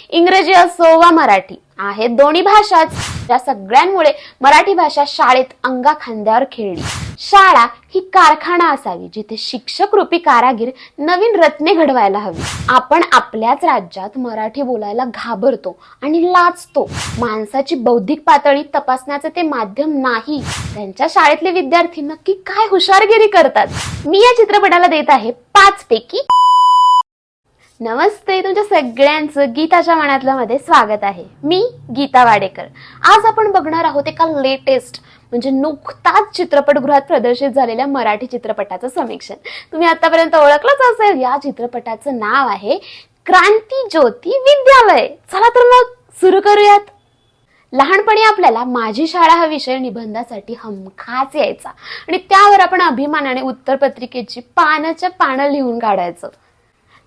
इंग्रजी असो वा मराठी आहेत दोन्ही भाषाच. या सगळ्यांमुळे मराठी भाषा शाळेत अंगा खांद्यावर खेळली. शाळा ही कारखाना असावी जिथे शिक्षक रूपी कारागीर नवीन रत्ने घडवायला हवी. आपण आपल्याच राज्यात मराठी बोलायला घाबरतो आणि लाजतो. माणसाची बौद्धिक पातळी तपासण्याचे ते माध्यम नाही. त्यांच्या शाळेतले विद्यार्थी नक्की काय हुशारगिरी करतात? मी या चित्रपटाला देत आहे 5 पैकी. नमस्ते, तुमच्या सगळ्यांचं गीताच्या मनातलं मध्ये स्वागत आहे. मी गीता वाडेकर. आज आपण बघणार आहोत एका लेटेस्ट म्हणजे नुकताच चित्रपटगृहात प्रदर्शित झालेल्या मराठी चित्रपटाचं समीक्षण. तुम्ही आतापर्यंत ओळखलंच असेल, या चित्रपटाचं नाव आहे क्रांती ज्योती विद्यालय. चला तर मग सुरू करूयात. लहानपणी आपल्याला माझी शाळा हा विषय निबंधासाठी हमखास यायचा आणि त्यावर आपण अभिमानाने उत्तरपत्रिकेची पानाच्या पानं लिहून काढायचं.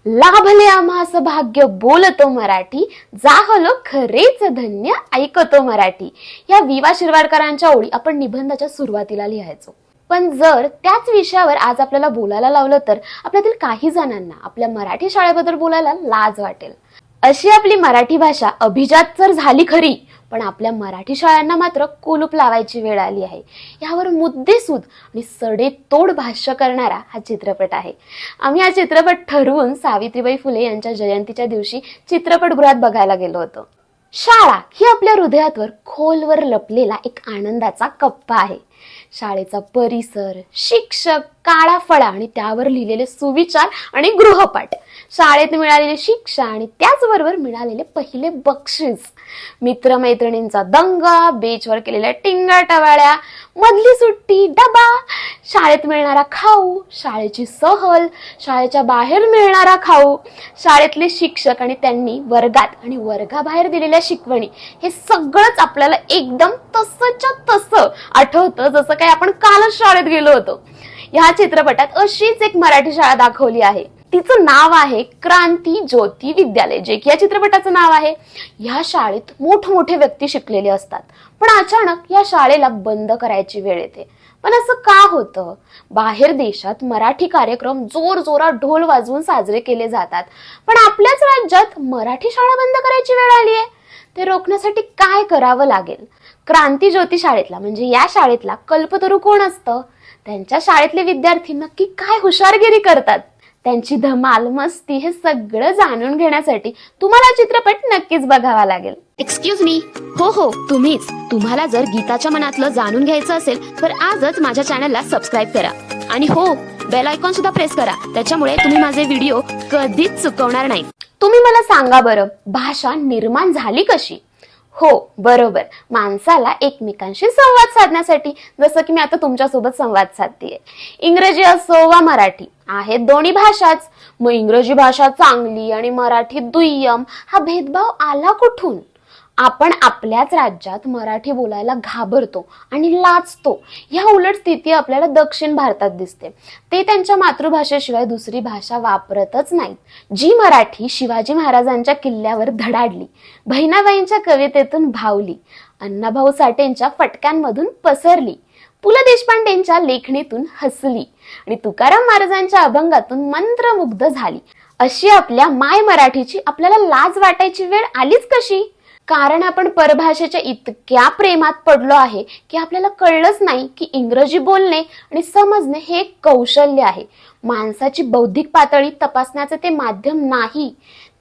लाभले आम्हास भाग्य बोलतो मराठी, जाहलो खरेच धन्य ऐकतो मराठी. या विवा शिरवाडकरांच्या ओळी आपण निबंधाच्या सुरुवातीला लिहायचो. पण जर त्याच विषयावर आज आपल्याला बोलायला लावलं तर आपल्यातील काही जणांना आपल्या मराठी शाळेबद्दल बोलायला लाज वाटेल. अशी आपली मराठी भाषा अभिजात तर झाली खरी, पण आपल्या मराठी शाळांना मात्र कुलूप लावायची वेळ आली आहे. यावर मुद्देसूद आणि सडेतोड भाष्य करणारा हा चित्रपट आहे. आम्ही हा चित्रपट ठरवून सावित्रीबाई फुले यांच्या जयंतीच्या दिवशी चित्रपटगृहात बघायला गेलो होतो. शाळा ही आपल्या हृदयावर खोलवर लपलेला एक आनंदाचा कप्पा आहे. शाळेचा परिसर, शिक्षक, काळा फळा आणि त्यावर लिहिलेले सुविचार आणि गृहपाठ, शाळेत मिळालेली शिक्षा आणि त्याचबरोबर मिळालेले पहिले बक्षीस, मित्रमैत्रिणींचा दंगा, बेचवर केलेल्या टिंगाटवाळ्या, मधली सुट्टी, डबा, शाळेत मिळणारा खाऊ, शाळेची सहल, शाळेच्या बाहेर मिळणारा खाऊ, शाळेतले शिक्षक आणि त्यांनी वर्गात आणि वर्गाबाहेर दिलेल्या शिकवणी, हे सगळंच आपल्याला एकदम तसंच्या तसं आठवतं जसं काही आपण कालच शाळेत गेलो होतो. या चित्रपटात अशीच एक मराठी शाळा दाखवली आहे. तिचं नाव आहे क्रांती ज्योती विद्यालय, जे की या चित्रपटाचं नाव आहे. या शाळेत मोठमोठे व्यक्ती शिकलेले असतात, पण अचानक या शाळेला बंद करायची वेळ येते. पण असं का होतं? बाहेर देशात मराठी कार्यक्रम जोर जोरात ढोल वाजवून साजरे केले जातात, पण आपल्याच राज्यात मराठी शाळा बंद करायची वेळ आली आहे. ते रोखण्यासाठी काय करावं लागेल? क्रांती ज्योती शाळेतला म्हणजे या शाळेतला कल्पतरू कोण असतं? त्यांच्या शाळेतले विद्यार्थी नक्की काय हुशारगिरी करतात? त्यांची धमाल मस्ती हे सगळं जाणून घेण्यासाठी तुम्हाला चित्रपट नक्कीच बघावा लागेल. Excuse me. हो तुम्हीच. तुम्हाला जर गीताच्या मनातलं जाणून घ्यायचं असेल तर आजच माझ्या चॅनलला सबस्क्राईब करा आणि हो, बेल आयकॉन सुद्धा प्रेस करा. त्याच्यामुळे तुम्ही माझे व्हिडिओ कधीच चुकवणार नाही. तुम्ही मला सांगा बरं, भाषा निर्माण झाली कशी? हो, बरोबर, माणसाला एकमेकांशी संवाद साधण्यासाठी, जसं की मी आता तुमच्यासोबत संवाद साधतेय. इंग्रजी असो वा मराठी आहेत दोन्ही भाषाच. मग इंग्रजी भाषा चांगली आणि मराठी दुय्यम हा भेदभाव आला कुठून? आपण आपल्याच राज्यात मराठी बोलायला घाबरतो आणि लाजतो. या उलट स्थिती आपल्याला दक्षिण भारतात दिसते. ते त्यांच्या मातृभाषेशिवाय दुसरी भाषा वापरतच नाहीत. जी मराठी शिवाजी महाराजांच्या किल्ल्यावर धडाडली, बहिणाबाईंच्या कवितेतून भावली, अण्णाभाऊ साठेंच्या फटक्यांमधून पसरली, पु ल देशपांडेंच्या लेखणीतून हसली आणि तुकाराम महाराजांच्या अभंगातून मंत्रमुग्ध झाली, अशी आपल्या माय मराठीची आपल्याला लाज वाटायची वेळ आलीच कशी? कारण आपण परभाषेच्या इतक्या प्रेमात पडलो आहे की आपल्याला कळलंच नाही की इंग्रजी बोलणे आणि समजणे हे एक कौशल्य आहे. माणसाची बौद्धिक पातळी तपासण्याचे ते माध्यम नाही.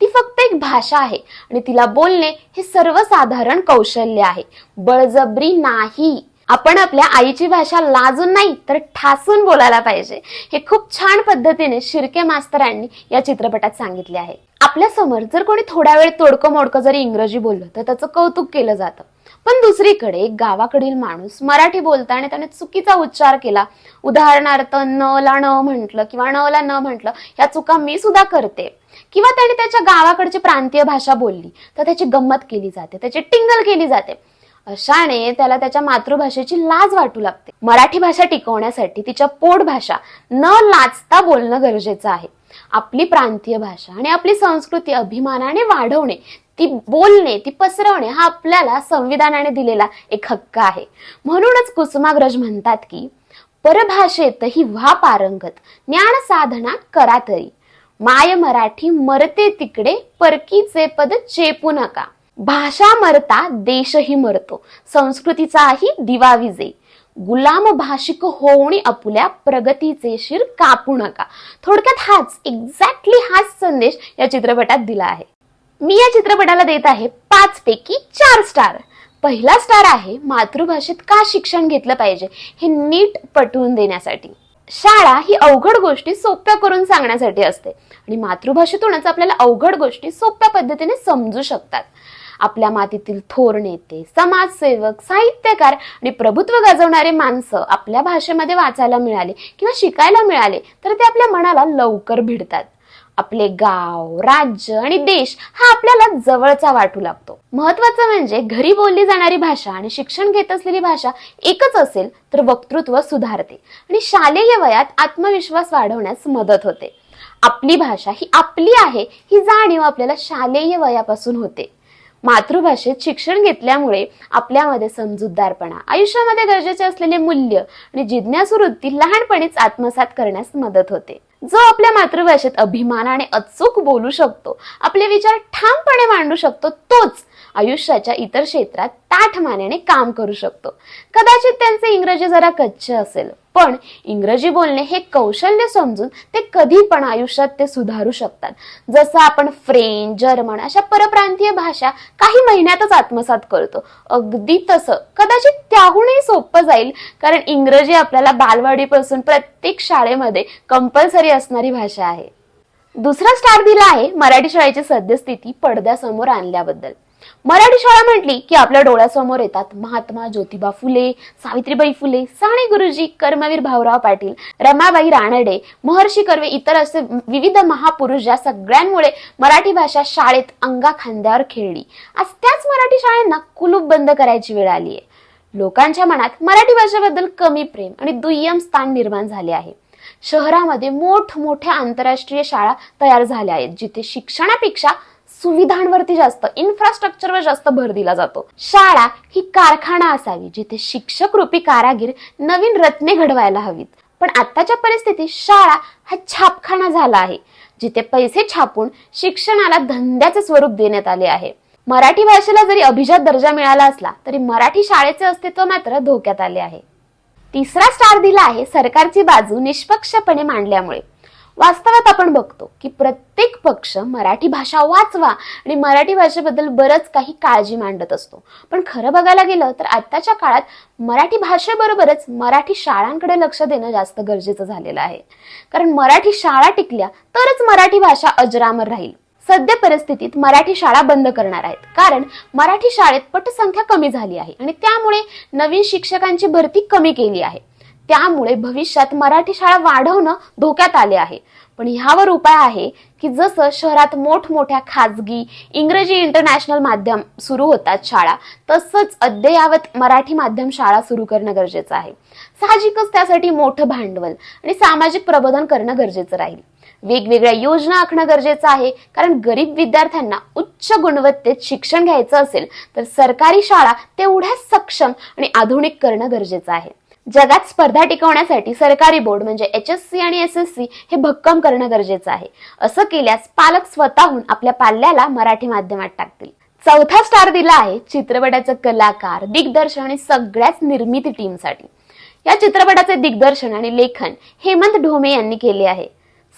ती फक्त एक भाषा आहे आणि तिला बोलणे हे सर्वसाधारण कौशल्य आहे, बळजबरी नाही. आपण आपल्या आईची भाषा लाजून नाही तर ठासून बोलायला पाहिजे. हे खूप छान पद्धतीने शिर्के मास्तरांनी या चित्रपटात सांगितले आहे. आपल्या समोर जर कोणी थोडा वेळ तोडकं मोडकं जरी इंग्रजी बोललं तर त्याचं कौतुक केलं जातं. पण दुसरीकडे एक गावाकडील माणूस मराठी बोलताना त्याने चुकीचा उच्चार केला, उदाहरणार्थ न ला न म्हटलं किंवा न ला न म्हटलं, या चुका मी सुद्धा करते, किंवा त्याने त्याच्या गावाकडची प्रांतीय भाषा बोलली तर त्याची गंमत केली जाते, त्याची टिंगल केली जाते. अशाने त्याला त्याच्या मातृभाषेची लाज वाटू लागते. मराठी भाषा टिकवण्यासाठी तिच्या पोट भाषा न लाजता बोलणं गरजेचं आहे. आपली प्रांतीय भाषा आणि आपली संस्कृती अभिमानाने वाढवणे, ती बोलणे, ती पसरवणे हा आपल्याला संविधानाने दिलेला एक हक्क आहे. म्हणूनच कुसुमाग्रज म्हणतात की परभाषेतही व्हा पारंगत, ज्ञान साधना करा तरी. माय मराठी मरते तिकडे परकीचे पद चेपू नका. भाषा मरता देशही मरतो, संस्कृतीचाही दिवा विजे. गुलाम भाषिक होऊनी आपुल्या प्रगतीचे शिर कापू नका. थोडक्यात एक्झॅक्टली हाच संदेश या चित्रपटात दिला आहे. मी या चित्रपटाला देत आहे 5 पैकी 4 स्टार. पहिला स्टार आहे मातृभाषेत का शिक्षण घेतलं पाहिजे हे नीट पटवून देण्यासाठी. शाळा ही अवघड गोष्टी सोप्या करून सांगण्यासाठी असते आणि मातृभाषेतूनच आपल्याला अवघड गोष्टी सोप्या पद्धतीने समजू शकतात. आपल्या मातीतील थोर नेते, समाजसेवक, साहित्यकार आणि प्रभुत्व गाजवणारे माणसं आपल्या भाषेमध्ये वाचायला मिळाले किंवा शिकायला मिळाले तर ते आपल्या मनाला लवकर भिडतात. आपले गाव, राज्य आणि देश हा आपल्याला जवळचा वाटू लागतो. महत्वाचं म्हणजे घरी बोलली जाणारी भाषा आणि शिक्षण घेत असलेली भाषा एकच असेल तर वक्तृत्व सुधारते आणि शालेय वयात आत्मविश्वास वाढवण्यास मदत होते. आपली भाषा ही आपली आहे ही जाणीव आपल्याला शालेय वयापासून होते. मातृभाषेत शिक्षण घेतल्यामुळे आपल्यामध्ये समजूतदारपणा, आयुष्यामध्ये गरजेचे असलेले मूल्य आणि जिज्ञासू वृत्ती लहानपणीच आत्मसात करण्यास मदत होते. जो आपल्या मातृभाषेत अभिमानाने अचूक बोलू शकतो, आपले विचार ठामपणे मांडू शकतो, तोच आयुष्याच्या इतर क्षेत्रात ताठमानेने काम करू शकतो. कदाचित त्यांचे इंग्रजी जरा कच्चे असेल, पण इंग्रजी बोलणे हे कौशल्य समजून ते कधी पण आयुष्यात ते सुधारू शकतात. जसं आपण फ्रेंच, जर्मन अशा परप्रांतीय भाषा काही महिन्यातच आत्मसात करतो, अगदी तसं कदाचित त्याहूनही सोपं जाईल, कारण इंग्रजी आपल्याला बालवाडीपासून प्रत्येक शाळेमध्ये कंपल्सरी असणारी भाषा आहे. दुसरा स्टार दिला आहे मराठी शाळेची सद्यस्थिती पडद्यासमोर आणल्याबद्दल. मराठी शाळा म्हटली की आपल्या डोळ्यासमोर येतात महात्मा ज्योतिबा फुले, सावित्रीबाई फुले, साने गुरुजी, कर्मवीर भाऊराव पाटील, रमाबाई रानडे, महर्षी कर्वे, इतर असे विविध महापुरुष ज्या सगळ्यांमुळे मराठी भाषा शाळेत अंगाखांद्यावर खेळली. आज त्याच मराठी शाळांना कुलूप बंद करायची वेळ आली आहे. लोकांच्या मनात मराठी भाषेबद्दल कमी प्रेम आणि दुय्यम स्थान निर्माण झाले आहे. शहरामध्ये मोठमोठ्या आंतरराष्ट्रीय शाळा तयार झाल्या आहेत, जिथे शिक्षणापेक्षा सुविधांवरती जास्त, इन्फ्रास्ट्रक्चरवर जास्त भर दिला जातो. शाळा ही कारखाना असावी, जिथे शिक्षक रूपी कारागीर नवीन रत्ने घडवायला हवीत. पण आताच्या परिस्थितीत शाळा हा छापखाना झाला आहे, जिथे पैसे छापून शिक्षणाला धंद्याचे स्वरूप देण्यात आले आहे. मराठी भाषेला जरी अभिजात दर्जा मिळाला असला तरी मराठी शाळेचे अस्तित्व मात्र धोक्यात आले आहे. तिसरा स्टार दिला आहे सरकारची बाजू निष्पक्षपणे मांडल्यामुळे. वास्तवात आपण बघतो की प्रत्येक पक्ष मराठी भाषा वाचवा आणि मराठी भाषेबद्दल बरंच काही काळजी मांडत असतो. पण खरं बघायला गेलं तर आताच्या काळात मराठी भाषेबरोबरच मराठी शाळांकडे लक्ष देणं जास्त गरजेचं झालेलं आहे. कारण मराठी शाळा टिकल्या तरच मराठी भाषा अजरामर राहील. सध्या परिस्थितीत मराठी शाळा बंद करणार आहेत, कारण मराठी शाळेत पटसंख्या कमी झाली आहे आणि त्यामुळे नवीन शिक्षकांची भरती कमी केली आहे. त्यामुळे भविष्यात मराठी शाळा वाढवणं धोक्यात आले आहे. पण ह्यावर उपाय आहे की जसं शहरात मोठमोठ्या खाजगी इंग्रजी इंटरनॅशनल माध्यम सुरू होतात शाळा, तसंच अद्ययावत मराठी माध्यम शाळा सुरू करणं गरजेचं आहे. साहजिकच त्यासाठी मोठं भांडवल आणि सामाजिक प्रबोधन करणं गरजेचं राहील. वेगवेगळ्या योजना आखणं गरजेचं आहे, कारण गरीब विद्यार्थ्यांना उच्च गुणवत्तेत शिक्षण घ्यायचं असेल तर सरकारी शाळा तेवढ्याच सक्षम आणि आधुनिक करणं गरजेचं आहे. जगात स्पर्धा टिकवण्यासाठी सरकारी बोर्ड म्हणजे HSC आणि SSC हे भक्कम करणं गरजेचं आहे. असं केल्यास पालक स्वतःहून आपल्या पाल्याला मराठी माध्यमात टाकतील. चौथा स्टार दिला आहे चित्रपटाचं कलाकार, दिग्दर्शन आणि सगळ्याच निर्मिती टीमसाठी. या चित्रपटाचे दिग्दर्शन आणि लेखन हेमंत ढोमे यांनी केले आहे.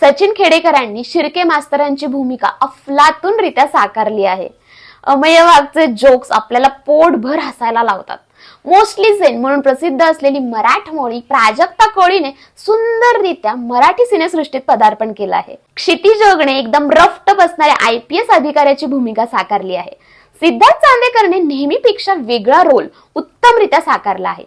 सचिन खेडेकरांनी शिर्के मास्तरांची भूमिका अफलातूनरित्या साकारली आहे. अमेय वाघचे जोक्स आपल्याला पोटभर हसायला लावतात. मोस्टली सेन म्हणून प्रसिद्ध असलेली मराठमोळी प्राजक्ता कोळीने सुंदररित्या मराठी सिनेसृष्टीत पदार्पण केलं आहे. क्षिती जोगणे एकदम रफ्ट बसणाऱ्या IPS अधिकाऱ्याची भूमिका साकारली आहे. सिद्धार्थ चांदेकरने नेहमीपेक्षा वेगळा रोल उत्तमरित्या साकारला आहे.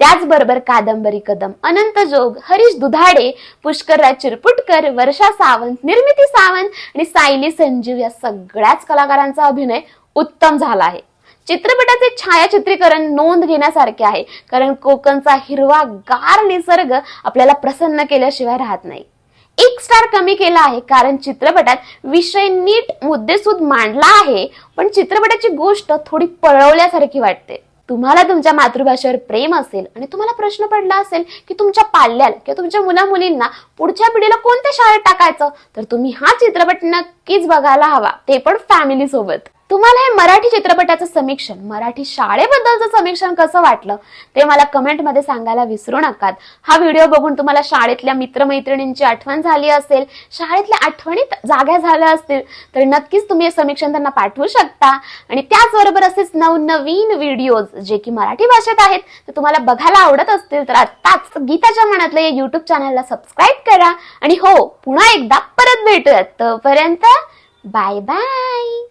त्याचबरोबर कादंबरी कदम, अनंत जोग, हरीश दुधाडे, पुष्करराज चिरपुटकर, वर्षा सावंत, निर्मिती सावंत आणि सायली संजीव या सगळ्याच कलाकारांचा अभिनय उत्तम झाला आहे. चित्रपटाचे छायाचित्रीकरण नोंद घेण्यासारखे आहे, कारण कोकणचा हिरवा गार निसर्ग आपल्याला प्रसन्न केल्याशिवाय राहत नाही. 1 स्टार कमी केला आहे, कारण चित्रपटात विषय नीट मुद्देसूद मांडला आहे, पण चित्रपटाची गोष्ट थोडी पळवल्यासारखी वाटते. तुम्हाला तुमच्या मातृभाषेवर प्रेम असेल आणि तुम्हाला प्रश्न पडला असेल की तुमच्या पाल्याला किंवा तुमच्या मुला-मुलींना पुढच्या पिढीला कोणत्या शाळेत टाकायचं, तर तुम्ही हा चित्रपट नक्कीच बघायला हवा, ते पण फॅमिली सोबत. तुम्हाला हे मराठी चित्रपटाचं समीक्षण, मराठी शाळेबद्दलचं समीक्षण कसं वाटलं ते मला कमेंटमध्ये सांगायला विसरू नका. हा व्हिडिओ बघून तुम्हाला शाळेतल्या मित्रमैत्रिणींची आठवण झाली असेल, शाळेतल्या आठवणी जाग्या झाल्या असतील, तर नक्कीच तुम्ही हे समीक्षण त्यांना पाठवू शकता. आणि त्याचबरोबर असेच नवनवीन व्हिडिओज जे की मराठी भाषेत आहेत ते तुम्हाला बघायला आवडत असतील तर आताच गीताच्या मनातलं या युट्यूब चॅनलला सबस्क्राईब करा. आणि हो, पुन्हा एकदा परत भेटूयात. तोपर्यंत बाय बाय.